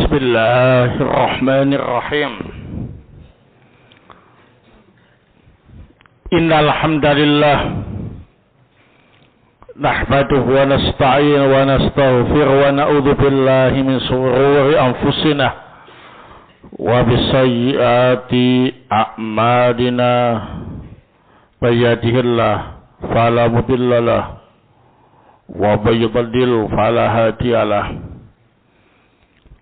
Bismillahirrahmanirrahim. Innal hamdalillah nahmaduhu wa nasta'inu wa nastaghfiruhu wa na'udzu billahi min shururi anfusina wa bisayyiati a'malina. May yahdihillahu fala mudilla lahu wa may yudlil fala hadiya lahu.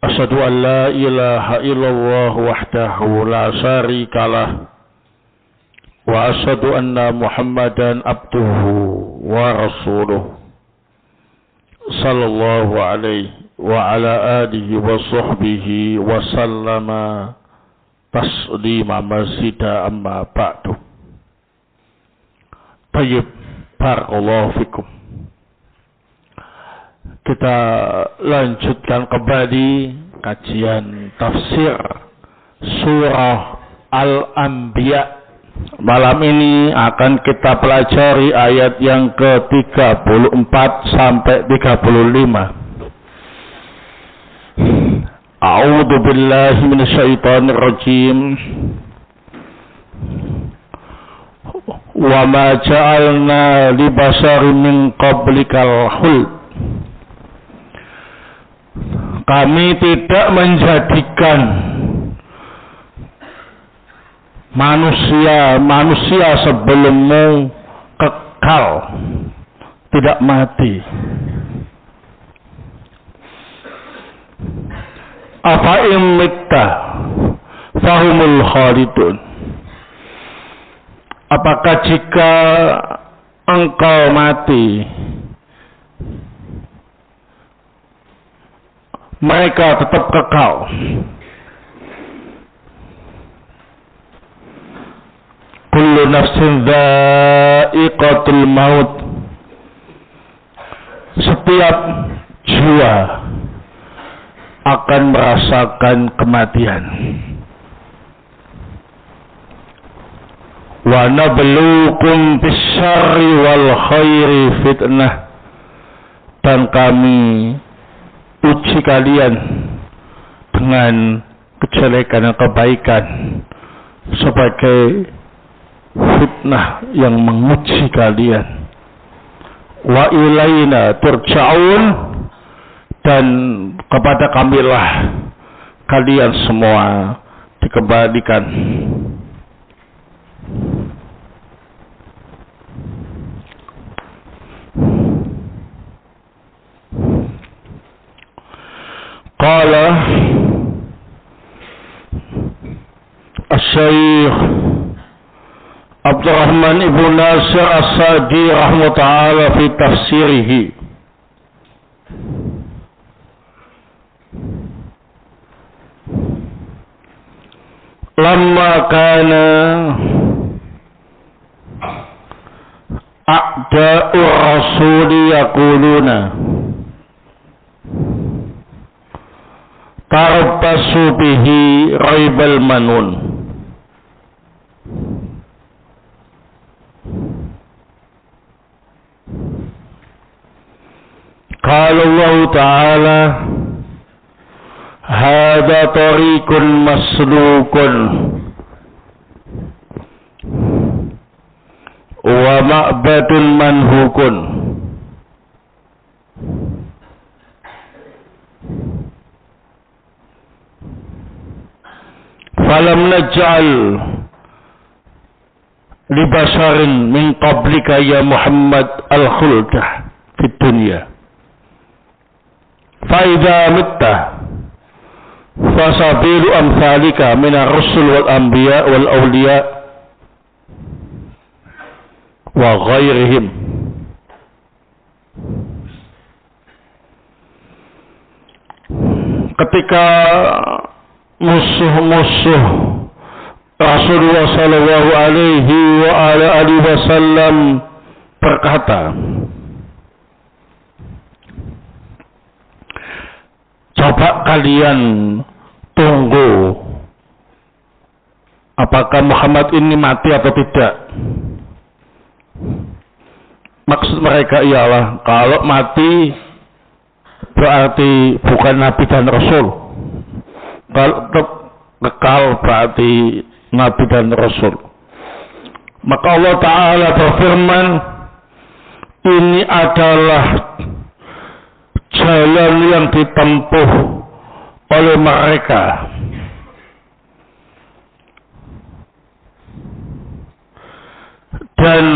Asyhadu an la ilaha illallah wahdahu la syarika lah wa asyhadu anna Muhammadan abduhu wa rasuluh sallallahu alaihi wa ala alihi wa sahbihi wa sallama taslima mazida amma ba'du. Tayyib, barakallahu fikum. Kita lanjutkan kembali kajian tafsir surah Al-Anbiya. Malam ini akan kita pelajari ayat yang ke-34 sampai 35. A'udzu billahi minasyaitonir rajim. Wa ma ja'alna li basharin min qablikal khuld. Kami tidak menjadikan manusia sebelummu kekal, tidak mati. Afa imitta fahumul khalidun. Apakah jika engkau mati, mereka tetap kekal? Kullu nafsin dha'iqatul maut. Setiap jiwa akan merasakan kematian. Wa nabluukum bisyarri wal khairi fitnah. Dan kami uji kalian dengan kejelekan dan kebaikan sebagai fitnah yang menguji kalian. Wa ilaina turja'un. Dan kepada kamilah kalian semua dikembalikan. Qala Asy-Syaikh Abdurrahman ibn Nasir As-Sa'di rahimahullah fi tafsirihi. Lamma kana a'da'ur rasuli yaquluna tarabbasu bihi raibal manun. Qala Allah Ta'ala hadza tariqun maslukun wa ma'badun manhukun. Falam naj'al li basharin min qablika ya Muhammad al-khuldah fid dunya. Fa idza mitta fasabilu amsalika min ar-rusul wal anbiya wal awliya wa ghairihim. Ketika musuh-musuh Rasulullah sallallahu alaihi wa ala alihi wasallam berkata, coba kalian tunggu apakah Muhammad ini mati atau tidak. Maksud mereka ialah kalau mati berarti bukan Nabi dan Rasul. kekal berarti Nabi dan Rasul. Maka Allah Ta'ala berfirman, ini adalah jalan yang ditempuh oleh mereka. Dan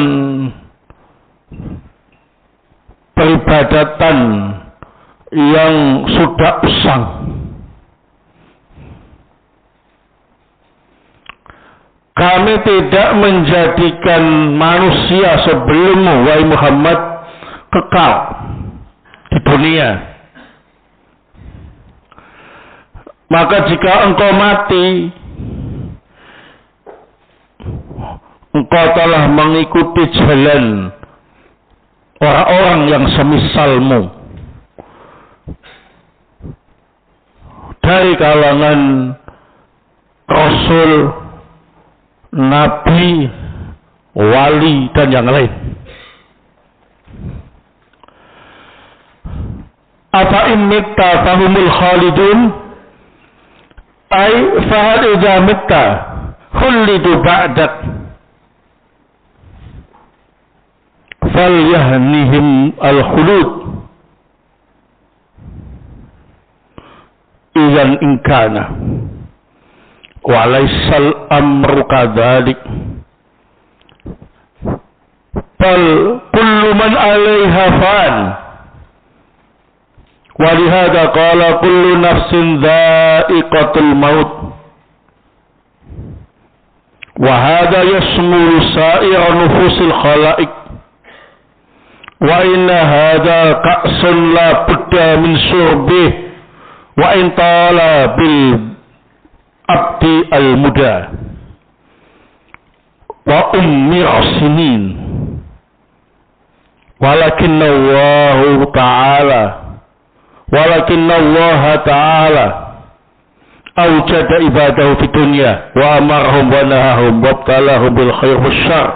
peribadatan yang sudah usang. Kami tidak menjadikan manusia sebelummu, wahai Muhammad, kekal di dunia. Maka jika engkau mati, engkau telah mengikuti jalan orang-orang yang semisalmu dari kalangan Rasul, Nabi, Wali, dan yang lain. Afa in mitta fahumul khalidun, ay fahal idza mitta khulidu ba'dak falyahnihim al-khulud idzan in kana wa laysal amru kadzalik bal kullu man 'alaiha fan wa lihadza qala kullu nafsin dha'iqatul maut wa hadza yashmulu sa'ira nufusil khalaiq wa inna hadza ka'sun la budda min syurbih wa in tala bil abdi al-muda wa ummi sinin walakinna Allah ta'ala awjada ibadahu fi dunya wa amarahum wa nahahum wa abtalahum bil khair wal syar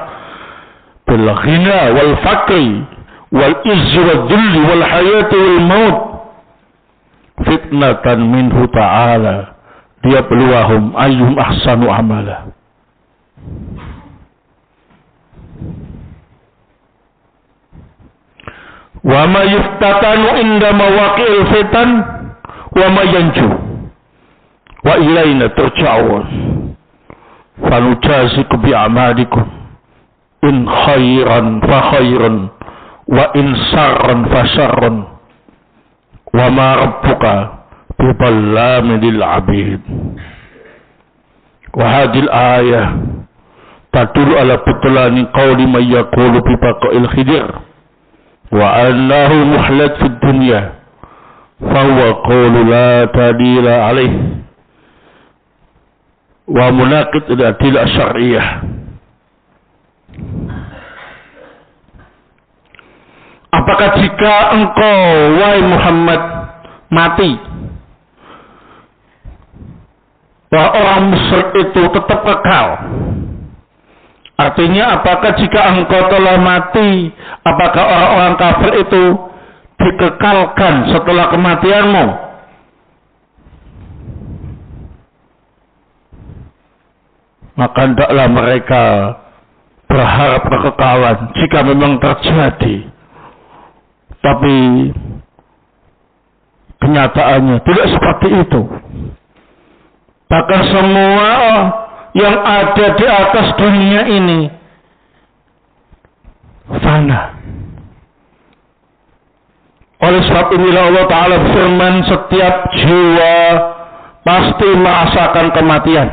bil ghina wal faqri wal izzi wal dhulli wal hayati wal maut fitnatan minhu ta'ala liyabluwahum ayyuhum ahsanu amala. Wa ma yuftatanu inda mawaqi'il fitan wa ma yanju wa ilayna turja'un fanujazikum bi a'malikum in khairan fa khairun wa in sarran fa sarrun wa ma rabbuka bi dhallamin lil 'abid. Wa hadhihi al-ayah tadullu ala butlani qawli man yaqulu bi baqa'il khidir wa annahu muhlad fid dunya fa huwa qawlu la tadila alayh wa munaqid al-adillah asy-syar'iyyah. Apakah jika engkau, wahai Muhammad, mati, bahwa orang musyrik itu tetap kekal? Artinya, apakah jika engkau telah mati, apakah orang-orang kafir itu dikekalkan setelah kematianmu? Maka hendaklah mereka berharap kekekalan jika memang terjadi. Tapi kenyataannya tidak seperti itu. Bahkan semua yang ada di atas dunia ini fana. Oleh sebab inilah Allah Ta'ala berfirman, setiap jiwa pasti merasakan kematian.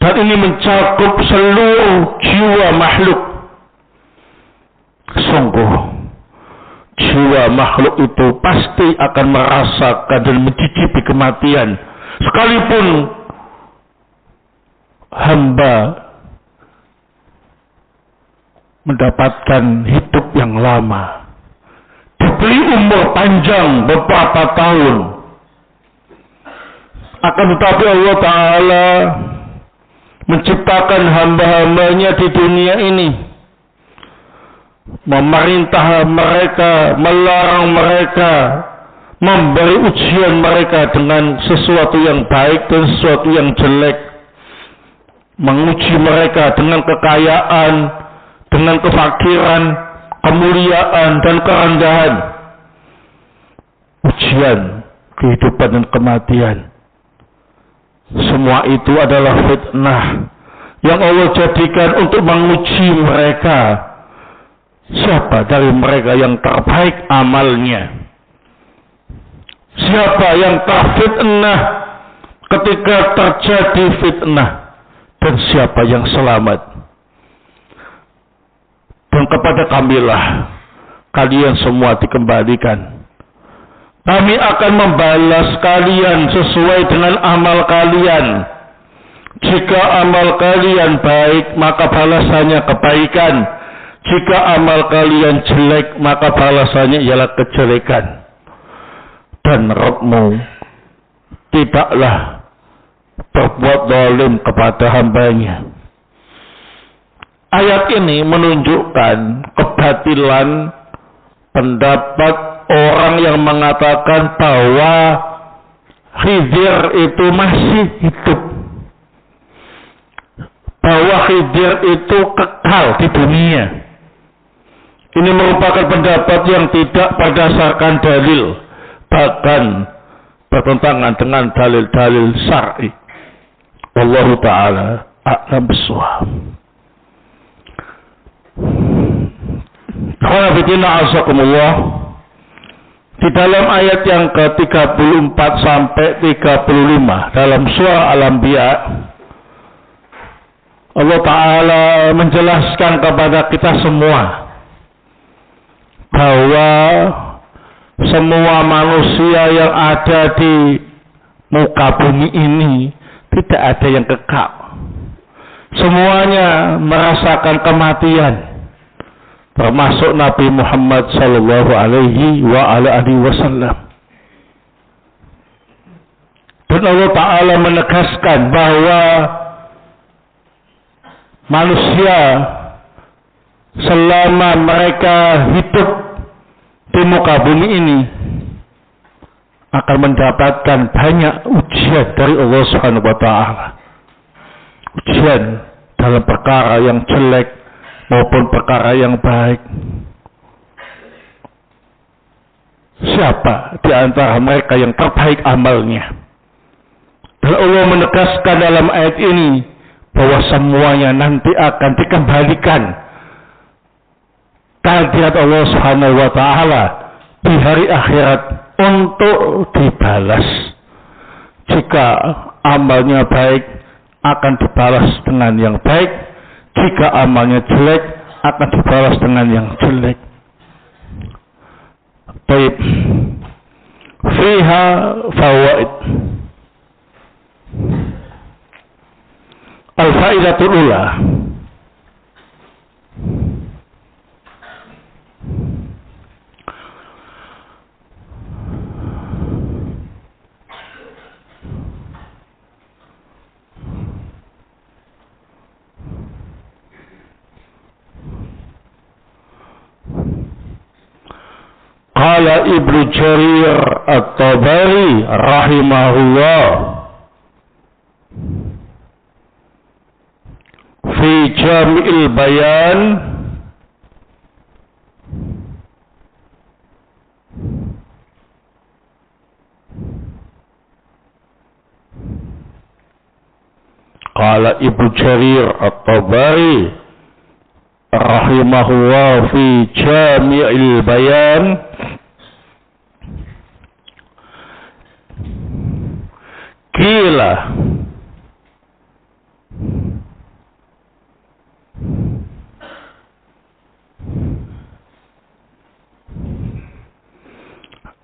Dan ini mencakup seluruh jiwa makhluk. Sungguh, jiwa makhluk itu pasti akan merasakan dan mencicipi kematian. Sekalipun hamba mendapatkan hidup yang lama, diberi umur panjang beberapa tahun, akan tetapi Allah Ta'ala menciptakan hamba-hambanya di dunia ini, memerintah mereka, melarang mereka, memberi ujian mereka dengan sesuatu yang baik dan sesuatu yang jelek, menguji mereka dengan kekayaan, dengan kefakiran, kemuliaan dan kerendahan, ujian kehidupan dan kematian. Semua itu adalah fitnah yang Allah jadikan untuk menguji mereka. Siapa dari mereka yang terbaik amalnya? Siapa yang terfitnah ketika terjadi fitnah? Dan siapa yang selamat? Dan kepada kamilah kalian semua dikembalikan. Kami akan membalas kalian sesuai dengan amal kalian. Jika amal kalian baik, maka balasannya kebaikan. Jika amal kalian jelek, maka balasannya ialah kejelekan. Dan Rabbmu tidaklah berbuat zalim kepada hambanya. Ayat ini menunjukkan kebatilan pendapat orang yang mengatakan bahwa Khidir itu masih hidup, bahwa Khidir itu kekal di dunia. Ini merupakan pendapat yang tidak berdasarkan dalil, bahkan bertentangan dengan dalil-dalil syar'i. Wallahu ta'ala a'lam bissawab. Khawafidina azakumullah. Di dalam ayat yang ke-34 sampai 35 dalam surah Al-Anbiya, Allah Ta'ala menjelaskan kepada kita semua bahwa semua manusia yang ada di muka bumi ini tidak ada yang kekal. Semuanya merasakan kematian, termasuk Nabi Muhammad sallallahu alaihi wasallam. Dan Allah Ta'ala menegaskan bahwa manusia selama mereka hidup di muka bumi ini akan mendapatkan banyak ujian dari Allah Subhanahu wa Ta'ala. Ujian dalam perkara yang jelek maupun perkara yang baik. Siapa di antara mereka yang terbaik amalnya? Dan Allah menegaskan dalam ayat ini bahwa semuanya nanti akan dikembalikan kehadirat Allah Subhanahu wa Ta'ala di hari akhirat untuk dibalas. Jika amalnya baik akan dibalas dengan yang baik, jika amalnya jelek akan dibalas dengan yang jelek. Baik. Fiha fawaid. Al-faidatul ula. Qala Ibnu Jarir At-Tabari rahimahullah fi Jami'il Bayan Qala Ibnu Jarir At-Tabari rahimahullah fi Jami'il Bayan Qila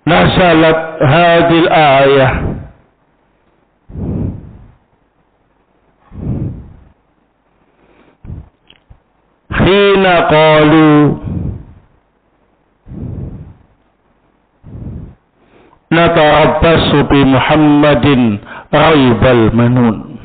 nazalat hadhil ayah hina qalu natarabbasu bi Muhammadin raibal manun.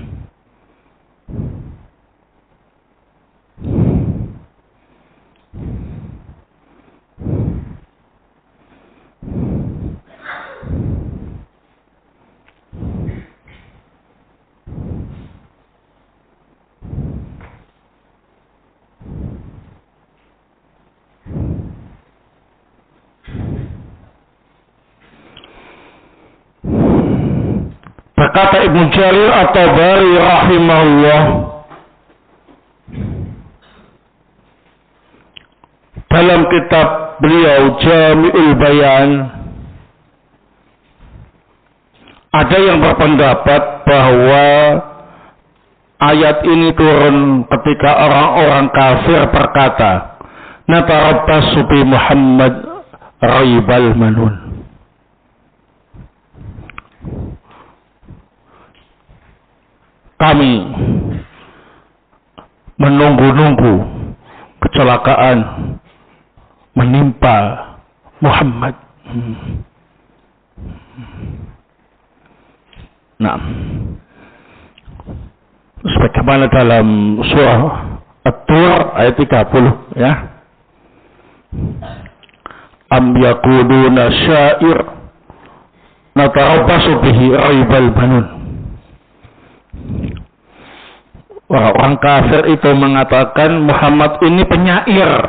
Berkata Ibnu Jarir At-Tabari rahimahullah dalam kitab beliau Jami'ul Bayan, ada yang berpendapat bahwa ayat ini turun ketika orang-orang kafir berkata, "Natarabbasu bi Muhammad raibal manun." Kami menunggu-nunggu kecelakaan menimpa Muhammad. Nah, sebagaimana dalam surah At-Tur ayat 30 ya. Am yaquluna syair natarabbasu bihi raibal banun. Orang kafir itu mengatakan Muhammad ini penyair.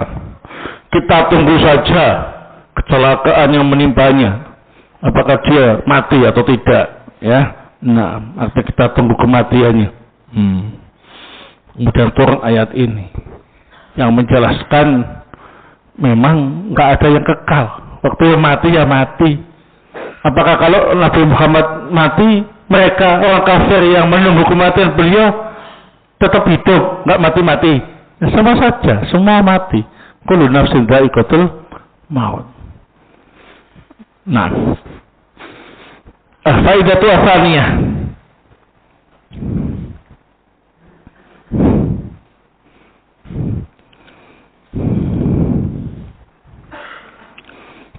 Kita tunggu saja kecelakaan yang menimpanya. Apakah dia mati atau tidak? Ya. Nah, artinya kita tunggu kematiannya. Kemudian turun ayat ini yang menjelaskan memang nggak ada yang kekal. Waktu yang mati ya mati. Apakah kalau Nabi Muhammad mati, mereka orang kafir yang menunggu kematian beliau tetap hidup, nggak mati-mati? Ya, sama saja, semua mati. Kullu nafsin dha'iqatul maut. Nah, faidatu tsaniyah.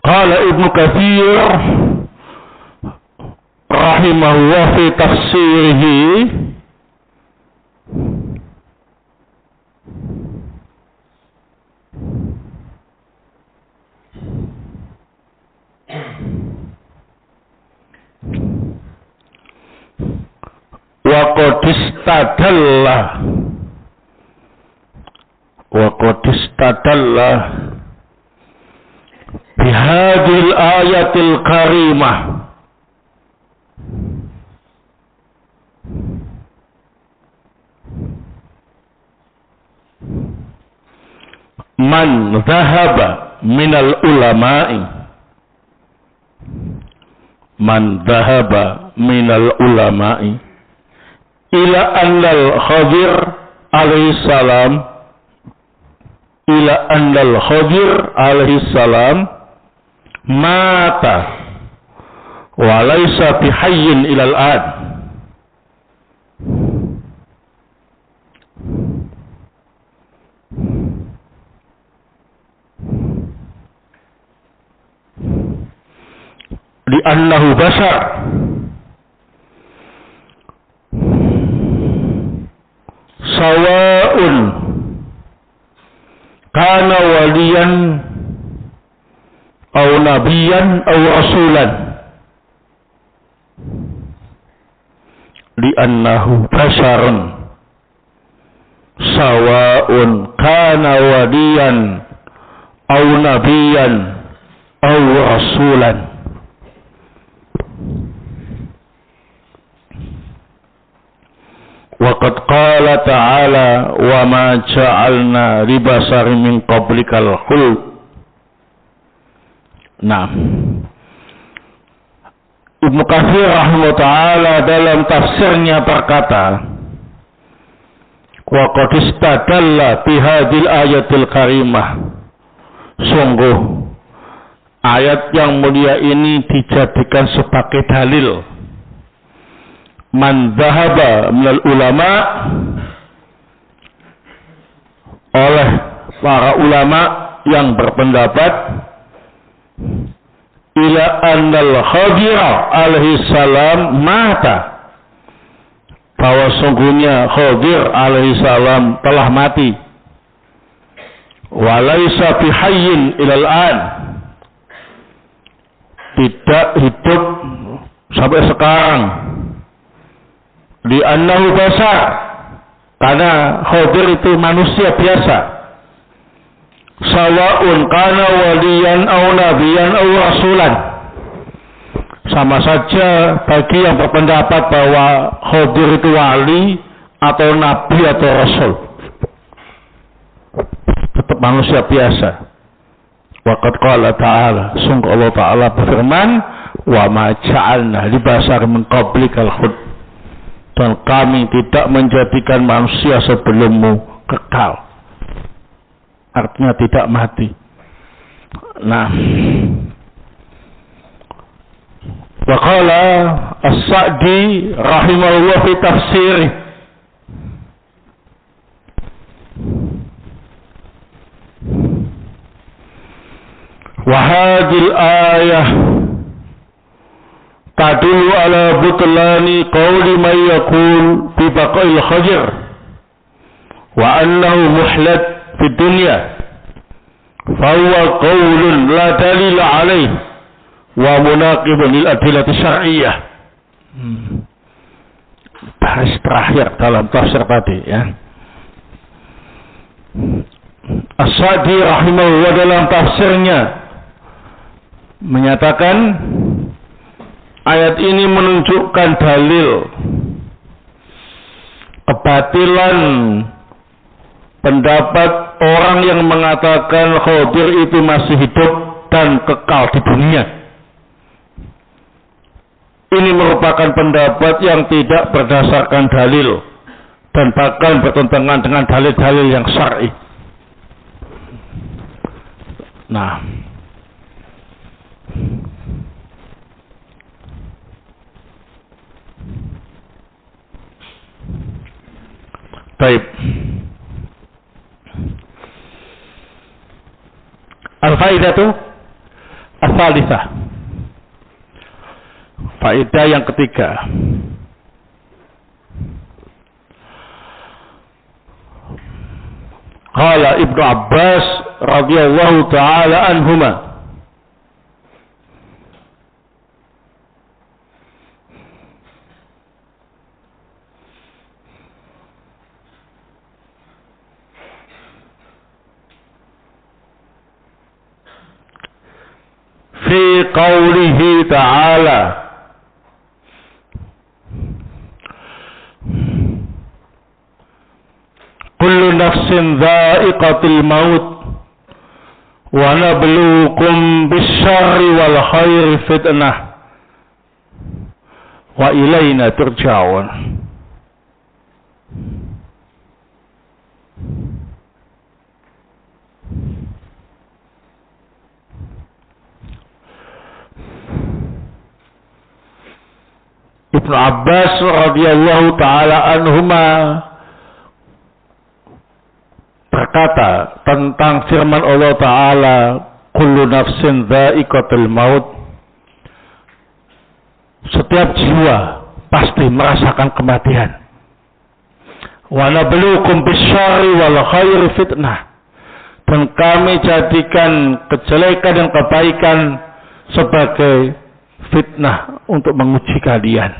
Qala Ibnu Katsir rahimahullah fi tafsirihi wa qadistadalla bihadil ayatil karimah man dhahaba minal ulama'i ila annal Khadir alaihi salam mata wa laysa bihayyin ilal an. Di annahu bashar sawa'un kana waliyan aw nabiyan aw rasulan. Li annahu basharun sawa'un kana waliyan aw nabiyan aw rasulan. Waqad qala ta'ala wa ma ja'alna li basarin min qablikal khuld. Nah, Ibnu Katsir rahimahullah ta'ala dalam tafsirnya berkata, wa qad istadalla bi hadhil ayatil karimah. Sungguh ayat yang mulia ini dijadikan sebagai dalil man dhahaba minal ulama, oleh para ulama yang berpendapat ila annal Khadir alaihi salam mata, bahwa sungguhnya Khadir alaihi salam telah mati, wa laisa bihayyin ilal an, tidak hidup sampai sekarang. Di annahu basar, karena Khadir itu manusia biasa. Sawa'un kana waliyan aw nabiyan aw rasulan, Sama saja bagi yang berpendapat bahwa Khidir itu wali atau nabi atau rasul, tetap manusia biasa. Waqad qala ta'ala, sungguh Allah Ta'ala berfirman, wa ma ja'alna li basarin min qablikal khuld, dan kami tidak menjadikan manusia sebelummu kekal, artinya tidak mati. Nah, wa qala As-Sa'di rahimahullah fi tafsirih, wa hadhil ayah tadullu ala butlani qawli man yaqul bi baqa'il Khidir wa annahu muhlad fi dunya, fa huwa qawlun la dalil alayh wa munaqibun lil adillati syar'iyyah. Bahas terakhir dalam tafsir tadi, ya. As-Sa'di rahimahullah dalam tafsirnya menyatakan ayat ini menunjukkan dalil kebatilan pendapat orang yang mengatakan Khidir itu masih hidup dan kekal di dunia. Ini merupakan pendapat yang tidak berdasarkan dalil dan bahkan bertentangan dengan dalil-dalil yang syar'i. Nah, baik. Al-faidatu as-salisah. Faedah yang ketiga. Qala Ibnu Abbas radhiyallahu taala anhuma, fi qawlihi ta'ala, kullu nafsin dha'iqatul maut wa nabluukum bisyarri wal khairi fitnah wa ilaina turja'un. Ibnu Abbas radhiyallahu taala anhuma berkata tentang firman Allah Ta'ala, kullu nafsin dha'iqatul maut, setiap jiwa pasti merasakan kematian. Wa nabluukum bisyarri wal khairi fitnah, dan kami jadikan kejelekan dan kebaikan sebagai fitnah untuk menguji kalian.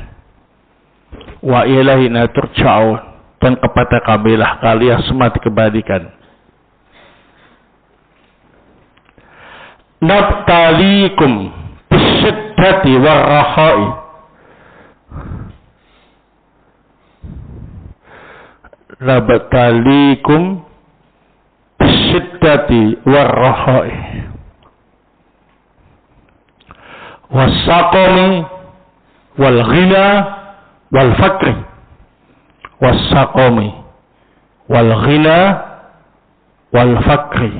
Wa ilaina turja'un, dan kepada kamilah kalian semua dikembalikan. Nabtalikum bisyiddati warrakhai, nabtalikum bisyiddati warrakhai wassaqami wal ghina wal fakri, wassaqami wal ghina wal fakri,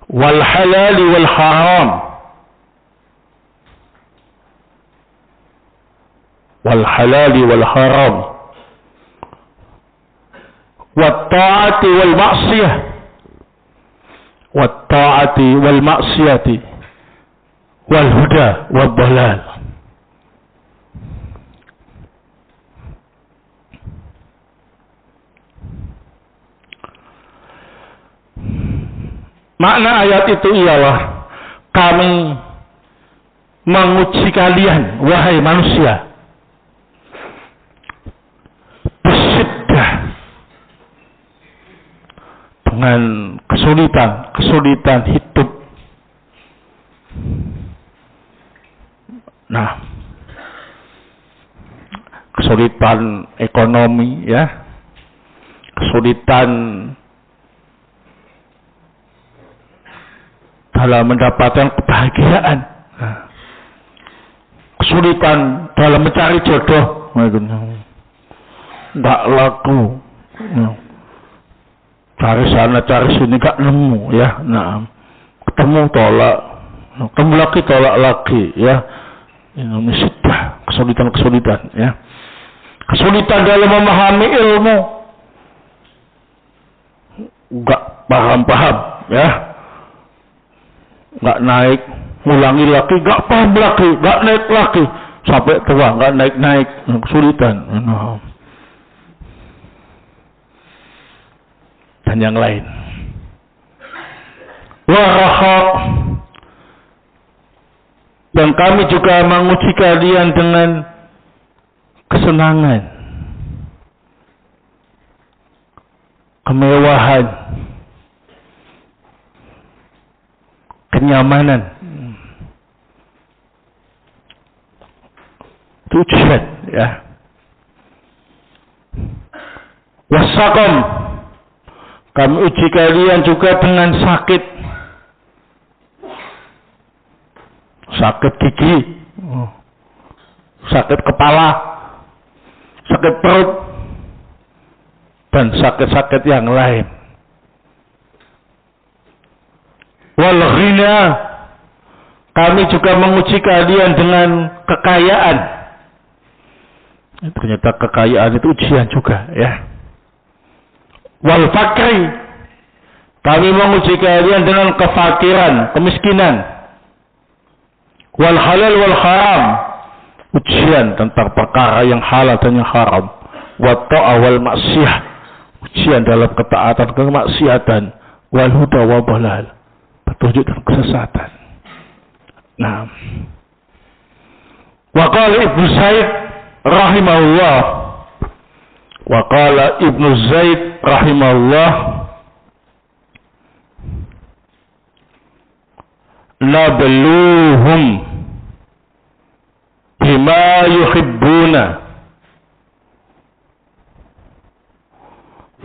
wal halali wal haram, wal halali wal haram, wat ta'ati wal ma'siyah, wat ta'ati wal ma'siyati, wal huda wal dalal. Makna ayat itu ialah kami menguji kalian, wahai manusia, bersyiddah, dengan kesulitan hidup. Nah, kesulitan ekonomi, ya, kesulitan dalam mendapatkan kebahagiaan, nah, kesulitan dalam mencari jodoh, nggak laku, cari sana cari sini nggak nemu, ya, nah, ketemu tolak, ketemu lagi tolak lagi, ya, ini sudah kesulitan, ya, kesulitan dalam memahami ilmu, nggak paham, ya, nggak naik, ngulangi lagi, nggak paham lagi, nggak naik lagi, sampai tua nggak naik, kesulitan, dan yang lain. Warahak, dan kami juga menguji kalian dengan kesenangan, kemewahan, kenyamanan. Itu ujian, ya. Wasakom, kami uji kalian juga dengan sakit gigi, sakit kepala, sakit perut, dan sakit-sakit yang lain. Wal ghina, kami juga menguji kalian dengan kekayaan. Ternyata kekayaan itu ujian juga, ya. Wal fakri, kami menguji kalian dengan kefakiran, kemiskinan. Wal halal wal haram, ujian tentang perkara yang halal dan yang haram. Wa ta'a wal maksiyah, ujian dalam ketaatan dan kemaksiatan. Wal huda wa balal, petunjuk dan kesesatan. Nah, wa qala Ibnu Zaid rahimahullah, wa qala Ibnu Zaid rahimahullah, nabluhum bima yuhibbuna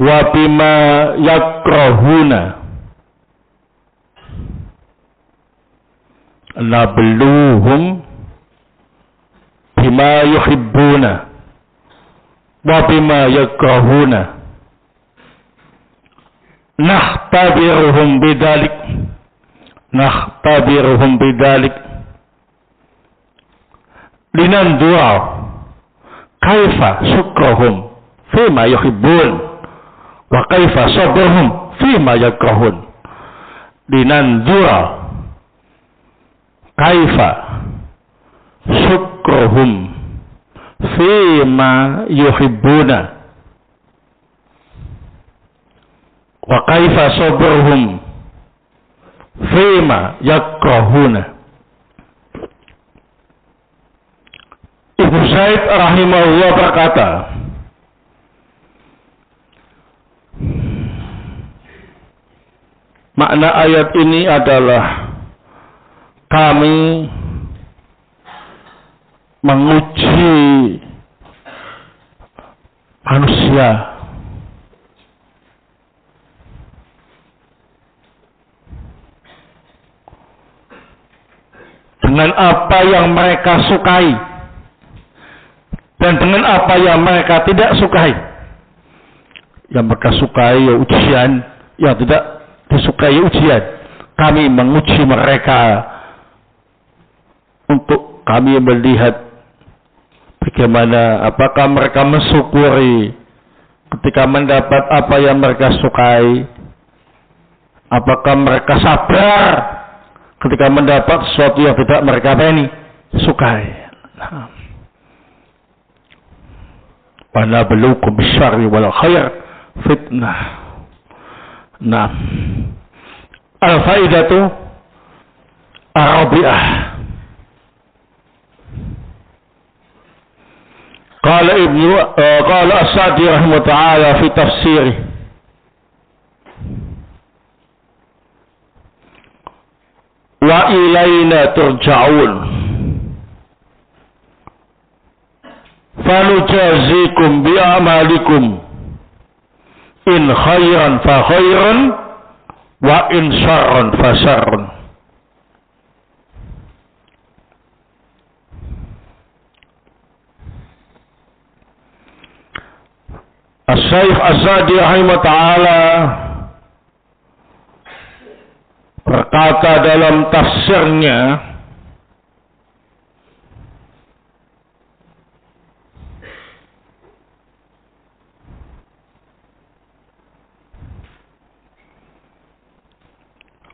wa bima yakrahuna. Nabluhum bima yuhibbuna wa bima yakrahuna. Nakhtabiruhum bidalik linandura kaifa syukrahum fima yuhibbun wa kaifa sabruhum fima yakrahun. Linandura kaifa syukrahum fima yuhibbuna wa kaifa sabruhum fima yakrahuna. Ibnu Zaid rahimahullah berkata, makna ayat ini adalah kami menguji manusia dengan apa yang mereka sukai dan dengan apa yang mereka tidak sukai. Yang mereka sukai ya ujian, yang tidak disukai ya ujian. Kami menguji mereka untuk kami melihat bagaimana, apakah mereka mensyukuri ketika mendapat apa yang mereka sukai, apakah mereka sabar ketika mendapat sesuatu yang tidak mereka sukai. Wa nabluukum bisyarri wal khair fitnah. Nah, al-faidatu ar-rabi'ah. Qala As-Sa'di rahimahullah ta'ala fi tafsirih. wa ilaina turja'un fanujazikum bi amalikum in khairan fa khairan wa in syarran fa syarran. As-Syaikh Az-Sa'di rahimahullah ta'ala berkata dalam tafsirnya,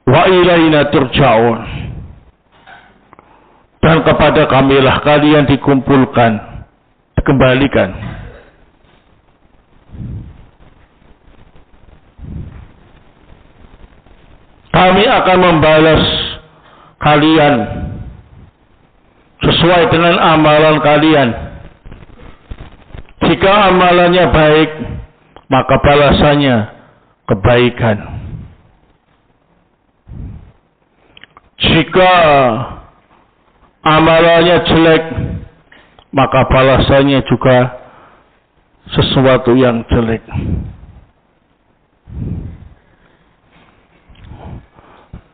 wa ilaina turja'un, dan kepada kamilah kalian dikumpulkan, dikembalikan. Kami akan membalas kalian sesuai dengan amalan kalian. Jika amalannya baik, maka balasannya kebaikan. Jika amalannya jelek, maka balasannya juga sesuatu yang jelek.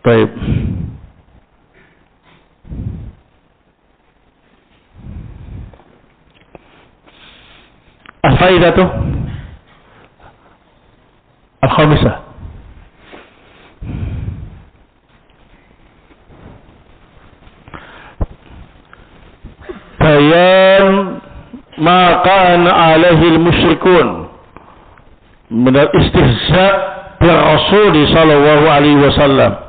Baik. Al-faidatu al-khamisah. Bayan ma kana alaihi al-musyrikun min al-istihza' bi Rasul sallallahu alaihi wasallam.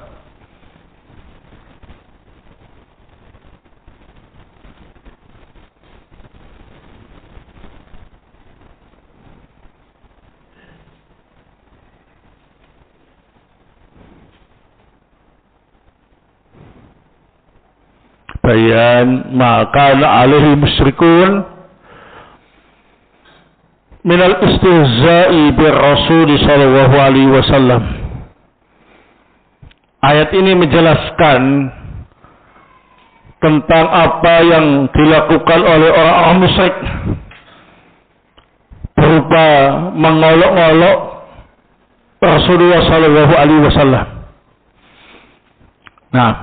Bayan ma kana alaihi musyrikun min al-istihza'i bir Rasul sallallahu alaihi wasallam. Ayat ini menjelaskan tentang apa yang dilakukan oleh orang-orang musyrik berupa mengolok-olok Rasulullah sallallahu alaihi wasallam. Nah,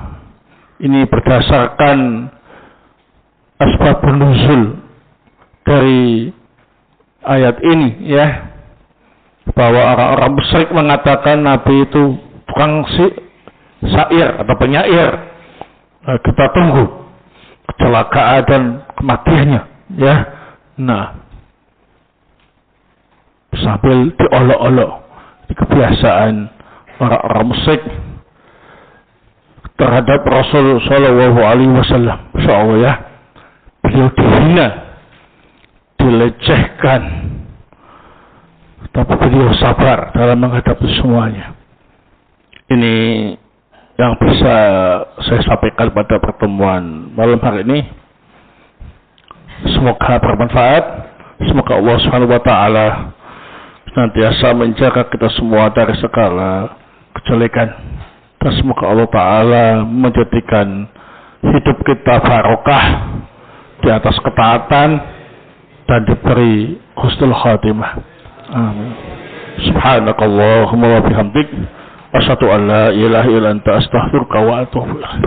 ini berdasarkan asbabun nuzul dari ayat ini, ya, bahwa orang-orang musyrik mengatakan Nabi itu tukang syair atau penyair. Nah, kita tunggu kecelakaan dan kematiannya, ya. Nah, sambil diolok-olok, kebiasaan orang-orang musyrik terhadap Rasul sallallahu alaihi wasallam. Insyaallah, ya, beliau dihina, dilecehkan, tapi beliau sabar dalam menghadapi semuanya. Ini yang bisa saya sampaikan pada pertemuan malam hari ini. Semoga bermanfaat. Semoga Allah Subhanahu wa taala senantiasa menjaga kita semua dari segala kejelekan. Dan semoga Allah Ta'ala menjadikan hidup kita barokah di atas ketaatan dan diberi husnul khatimah. Amin. Subhanakallahumma wa bihamdik, asyhadu an la ilaha illa anta astaghfiruka wa atubu ilaik.